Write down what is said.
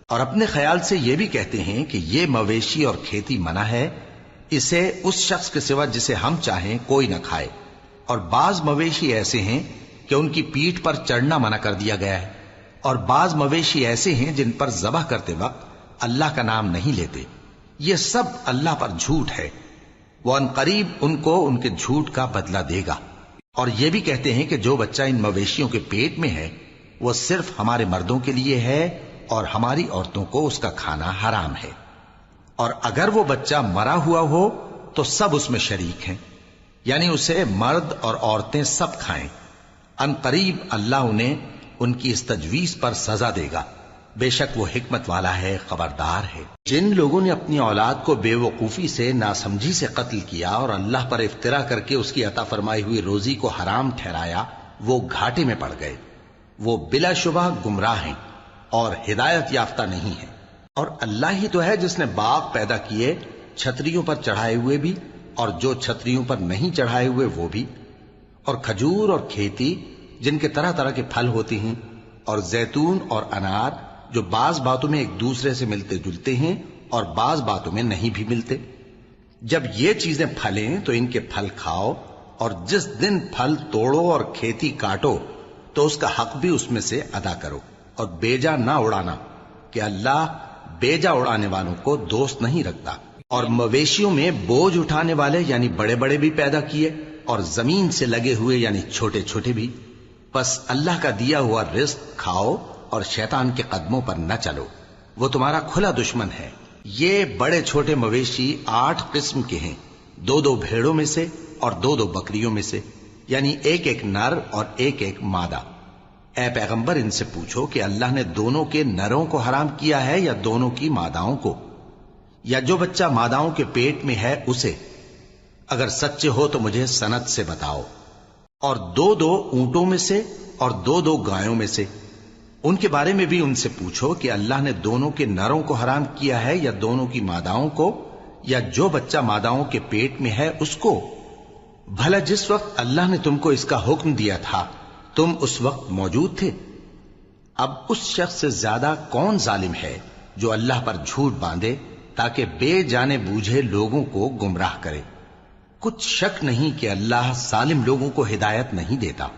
اور اپنے خیال سے یہ بھی کہتے ہیں کہ یہ مویشی اور کھیتی منع ہے، اسے اس شخص کے سوا جسے ہم چاہیں کوئی نہ کھائے، اور بعض مویشی ایسے ہیں کہ ان کی پیٹھ پر چڑھنا منع کر دیا گیا ہے، اور بعض مویشی ایسے ہیں جن پر ذبح کرتے وقت اللہ کا نام نہیں لیتے، یہ سب اللہ پر جھوٹ ہے، وہ عنقریب ان کو ان کے جھوٹ کا بدلہ دے گا۔ اور یہ بھی کہتے ہیں کہ جو بچہ ان مویشیوں کے پیٹ میں ہے وہ صرف ہمارے مردوں کے لیے ہے اور ہماری عورتوں کو اس کا کھانا حرام ہے، اور اگر وہ بچہ مرا ہوا ہو تو سب اس میں شریک ہیں، یعنی اسے مرد اور عورتیں سب کھائیں۔ عنقریب اللہ انہیں ان کی اس تجویز پر سزا دے گا، بے شک وہ حکمت والا ہے، خبردار ہے۔ جن لوگوں نے اپنی اولاد کو بے وقوفی سے، ناسمجھی سے قتل کیا اور اللہ پر افترا کر کے اس کی عطا فرمائی ہوئی روزی کو حرام ٹھہرایا، وہ گھاٹے میں پڑ گئے، وہ بلا شبہ گمراہ ہیں اور ہدایت یافتہ نہیں ہیں۔ اور اللہ ہی تو ہے جس نے باغ پیدا کیے، چھتریوں پر چڑھائے ہوئے بھی اور جو چھتریوں پر نہیں چڑھائے ہوئے وہ بھی، اور کھجور اور کھیتی جن کے طرح طرح کے پھل ہوتے ہیں، اور زیتون اور انار جو بعض باتوں میں ایک دوسرے سے ملتے جلتے ہیں اور بعض باتوں میں نہیں بھی ملتے۔ جب یہ چیزیں پھلیں تو ان کے پھل کھاؤ، اور جس دن پھل توڑو اور کھیتی کاٹو تو اس کا حق بھی اس میں سے ادا کرو، اور بیجا نہ اڑانا کہ اللہ بیجا اڑانے والوں کو دوست نہیں رکھتا۔ اور مویشیوں میں بوجھ اٹھانے والے یعنی بڑے بڑے بھی پیدا کیے، اور زمین سے لگے ہوئے یعنی چھوٹے چھوٹے بھی، بس اللہ کا دیا ہوا رزق کھاؤ اور شیطان کے قدموں پر نہ چلو، وہ تمہارا کھلا دشمن ہے۔ یہ بڑے چھوٹے مویشی 8 قسم کے ہیں، 2 بھیڑوں میں سے اور 2 بکریوں میں سے، یعنی ایک نر اور ایک مادہ۔ اے پیغمبر ان سے پوچھو کہ اللہ نے دونوں کے نروں کو حرام کیا ہے یا دونوں کی ماداؤں کو، یا جو بچہ ماداؤں کے پیٹ میں ہے اسے؟ اگر سچے ہو تو مجھے سند سے بتاؤ۔ اور 2 اونٹوں میں سے اور 2 گایوں میں سے، ان کے بارے میں بھی ان سے پوچھو کہ اللہ نے دونوں کے نروں کو حرام کیا ہے یا دونوں کی ماداؤں کو، یا جو بچہ ماداؤں کے پیٹ میں ہے اس کو؟ بھلا جس وقت اللہ نے تم کو اس کا حکم دیا تھا تم اس وقت موجود تھے؟ اب اس شخص سے زیادہ کون ظالم ہے جو اللہ پر جھوٹ باندھے تاکہ بے جانے بوجھے لوگوں کو گمراہ کرے؟ کچھ شک نہیں کہ اللہ ظالم لوگوں کو ہدایت نہیں دیتا۔